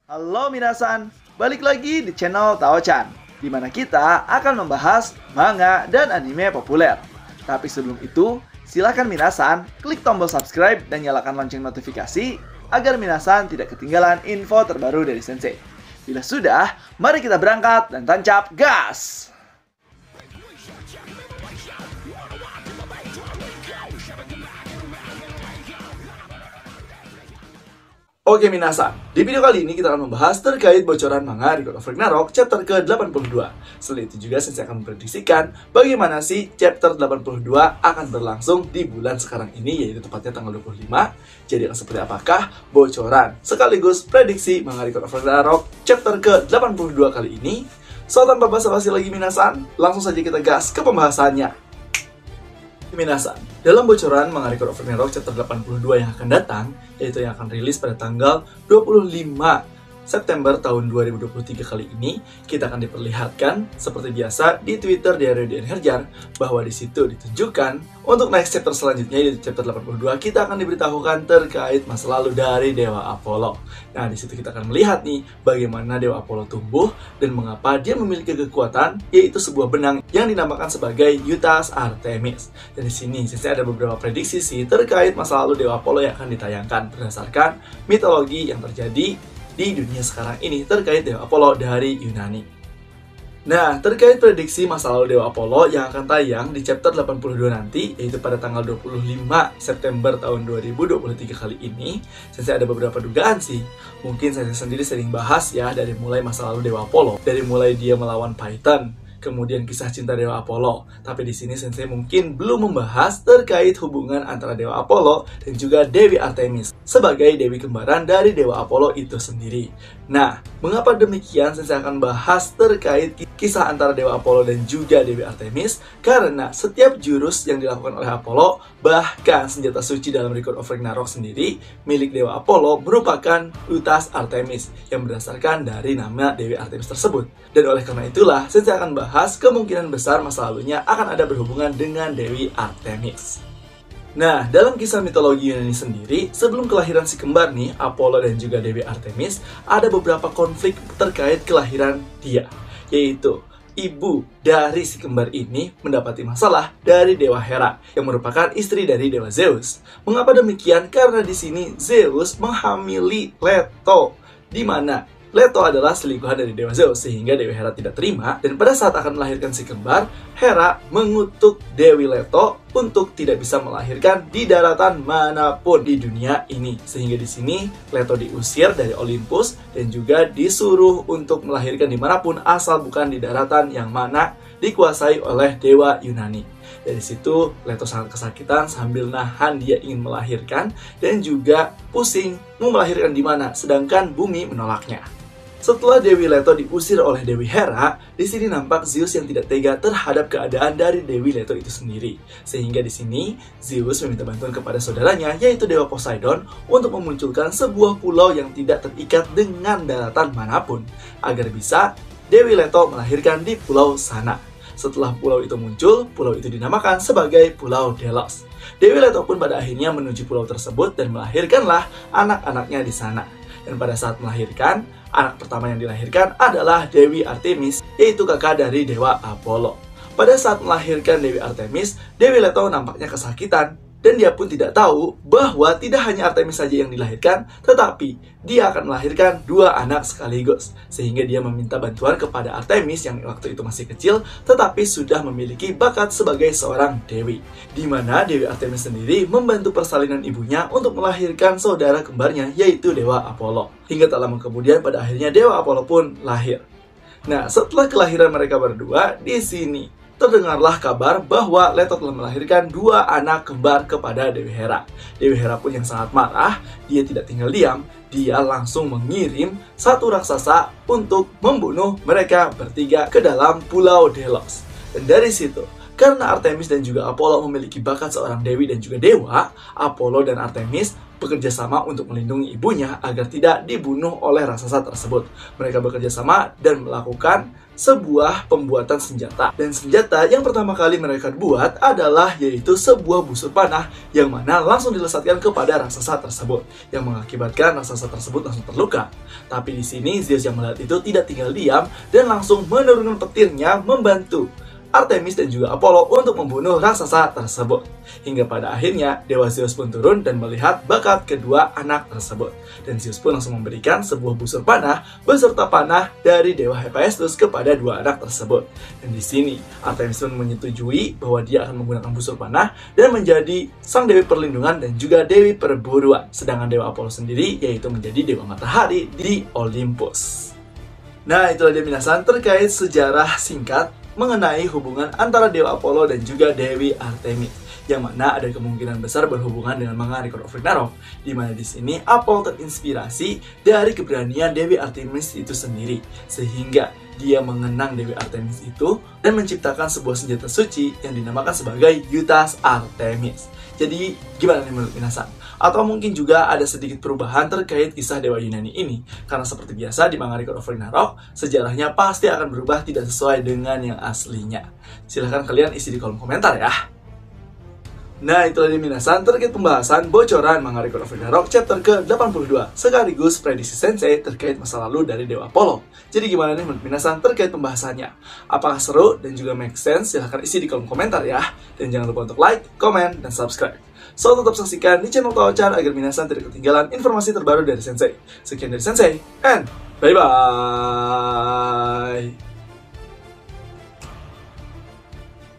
Halo minasan, balik lagi di channel Tao-chan, di mana kita akan membahas manga dan anime populer. Tapi sebelum itu, silakan minasan klik tombol subscribe dan nyalakan lonceng notifikasi agar minasan tidak ketinggalan info terbaru dari Sensei. Bila sudah, mari kita berangkat dan tancap gas! Oke minasan, di video kali ini kita akan membahas terkait bocoran manga Record of Ragnarok chapter ke-82. Selain itu juga saya akan memprediksikan bagaimana sih chapter 82 akan berlangsung di bulan sekarang ini, yaitu tepatnya tanggal 25. Jadi akan seperti apakah bocoran sekaligus prediksi manga Record of Ragnarok chapter ke-82 kali ini? So tanpa basa-basi lagi minasan, langsung saja kita gas ke pembahasannya. Minasan, dalam bocoran manga Record of Ragnarok chapter 82 yang akan datang, yaitu yang akan rilis pada tanggal 25 September tahun 2023 kali ini, kita akan diperlihatkan seperti biasa di Twitter dari Dian Herjar bahwa di situ ditunjukkan untuk next chapter selanjutnya, yaitu chapter 82, kita akan diberitahukan terkait masa lalu dari Dewa Apollo. Nah, di situ kita akan melihat nih bagaimana Dewa Apollo tumbuh dan mengapa dia memiliki kekuatan, yaitu sebuah benang yang dinamakan sebagai Yutas Artemis. Dan di sini saya ada beberapa prediksi sih terkait masa lalu Dewa Apollo yang akan ditayangkan berdasarkan mitologi yang terjadi di dunia sekarang ini terkait Dewa Apollo dari Yunani. Nah, terkait prediksi masa lalu Dewa Apollo yang akan tayang di chapter 82 nanti, yaitu pada tanggal 25 September tahun 2023 kali ini, saya ada beberapa dugaan sih. Mungkin saya sendiri sering bahas ya, dari mulai masa lalu Dewa Apollo, dari mulai dia melawan Python, kemudian kisah cinta Dewa Apollo. Tapi di sini Sensei mungkin belum membahas terkait hubungan antara Dewa Apollo dan juga Dewi Artemis sebagai dewi kembaran dari Dewa Apollo itu sendiri. Nah, mengapa demikian? Sensei akan bahas terkait kisah antara Dewa Apollo dan juga Dewi Artemis, karena setiap jurus yang dilakukan oleh Apollo, bahkan senjata suci dalam Record of Ragnarok sendiri milik Dewa Apollo merupakan Yutas Artemis yang berdasarkan dari nama Dewi Artemis tersebut. Dan oleh karena itulah Sensei akan bahas kemungkinan besar masa lalunya akan ada berhubungan dengan Dewi Artemis. Nah, dalam kisah mitologi Yunani sendiri, sebelum kelahiran si kembar nih, Apollo dan juga Dewi Artemis, ada beberapa konflik terkait kelahiran dia, yaitu ibu dari si kembar ini mendapati masalah dari Dewa Hera yang merupakan istri dari Dewa Zeus. Mengapa demikian? Karena di sini Zeus menghamili Leto, di mana Leto adalah selingkuhan dari Dewa Zeus, sehingga Dewi Hera tidak terima, dan pada saat akan melahirkan si kembar, Hera mengutuk Dewi Leto untuk tidak bisa melahirkan di daratan manapun di dunia ini. Sehingga di sini Leto diusir dari Olympus dan juga disuruh untuk melahirkan dimanapun asal bukan di daratan yang mana dikuasai oleh Dewa Yunani. Dari situ Leto sangat kesakitan sambil nahan dia ingin melahirkan dan juga pusing mau melahirkan di mana, sedangkan bumi menolaknya. Setelah Dewi Leto diusir oleh Dewi Hera, di sini nampak Zeus yang tidak tega terhadap keadaan dari Dewi Leto itu sendiri. Sehingga di sini Zeus meminta bantuan kepada saudaranya, yaitu Dewa Poseidon, untuk memunculkan sebuah pulau yang tidak terikat dengan daratan manapun, agar bisa Dewi Leto melahirkan di pulau sana. Setelah pulau itu muncul, pulau itu dinamakan sebagai Pulau Delos. Dewi Leto pun pada akhirnya menuju pulau tersebut dan melahirkanlah anak-anaknya di sana. Dan pada saat melahirkan, anak pertama yang dilahirkan adalah Dewi Artemis, yaitu kakak dari Dewa Apollo. Pada saat melahirkan Dewi Artemis, Dewi Leto nampaknya kesakitan, dan dia pun tidak tahu bahwa tidak hanya Artemis saja yang dilahirkan, tetapi dia akan melahirkan dua anak sekaligus. Sehingga dia meminta bantuan kepada Artemis yang waktu itu masih kecil, tetapi sudah memiliki bakat sebagai seorang dewi. Di mana Dewi Artemis sendiri membantu persalinan ibunya untuk melahirkan saudara kembarnya, yaitu Dewa Apollo. Hingga tak lama kemudian pada akhirnya Dewa Apollo pun lahir. Nah, setelah kelahiran mereka berdua, di sini terdengarlah kabar bahwa Leto telah melahirkan dua anak kembar kepada Dewi Hera. Dewi Hera pun yang sangat marah, dia tidak tinggal diam, dia langsung mengirim satu raksasa untuk membunuh mereka bertiga ke dalam Pulau Delos. Dan dari situ, Karena Artemis dan juga Apollo memiliki bakat seorang dewi dan juga dewa, Apollo dan Artemis bekerja sama untuk melindungi ibunya agar tidak dibunuh oleh raksasa tersebut. Mereka bekerja sama dan melakukan sebuah pembuatan senjata. Dan senjata yang pertama kali mereka buat adalah yaitu sebuah busur panah yang mana langsung dilesatkan kepada raksasa tersebut, yang mengakibatkan raksasa tersebut langsung terluka. Tapi di sini Zeus yang melihat itu tidak tinggal diam dan langsung menurunkan petirnya membantu Artemis dan juga Apollo untuk membunuh raksasa tersebut. Hingga pada akhirnya Dewa Zeus pun turun dan melihat bakat kedua anak tersebut. Dan Zeus pun langsung memberikan sebuah busur panah beserta panah dari Dewa Hephaestus kepada dua anak tersebut. Dan di sini Artemis pun menyetujui bahwa dia akan menggunakan busur panah dan menjadi sang dewi perlindungan dan juga dewi perburuan. Sedangkan Dewa Apollo sendiri yaitu menjadi dewa matahari di Olympus. Nah, itulah dia minasan terkait sejarah singkat mengenai hubungan antara Dewa Apollo dan juga Dewi Artemis, yang mana ada kemungkinan besar berhubungan dengan manga Record of Ragnarok, di mana di sini Apollo terinspirasi dari keberanian Dewi Artemis itu sendiri, sehingga dia mengenang Dewi Artemis itu dan menciptakan sebuah senjata suci yang dinamakan sebagai Yutas Artemis. Jadi gimana nih menurut minasan? Atau mungkin juga ada sedikit perubahan terkait kisah Dewa Yunani ini, karena seperti biasa di manga Record of Ragnarok, sejarahnya pasti akan berubah tidak sesuai dengan yang aslinya. Silahkan kalian isi di kolom komentar ya. Nah, itulah dia minasan terkait pembahasan bocoran manga Record of Ragnarok chapter ke-82 sekaligus prediksi sensei terkait masa lalu dari Dewa Apollo. Jadi gimana nih menurut minasan terkait pembahasannya? Apakah seru dan juga make sense? Silahkan isi di kolom komentar ya. Dan jangan lupa untuk like, komen, dan subscribe. So, tetap saksikan di channel Taochan agar minasan tidak ketinggalan informasi terbaru dari Sensei. Sekian dari Sensei, and bye-bye!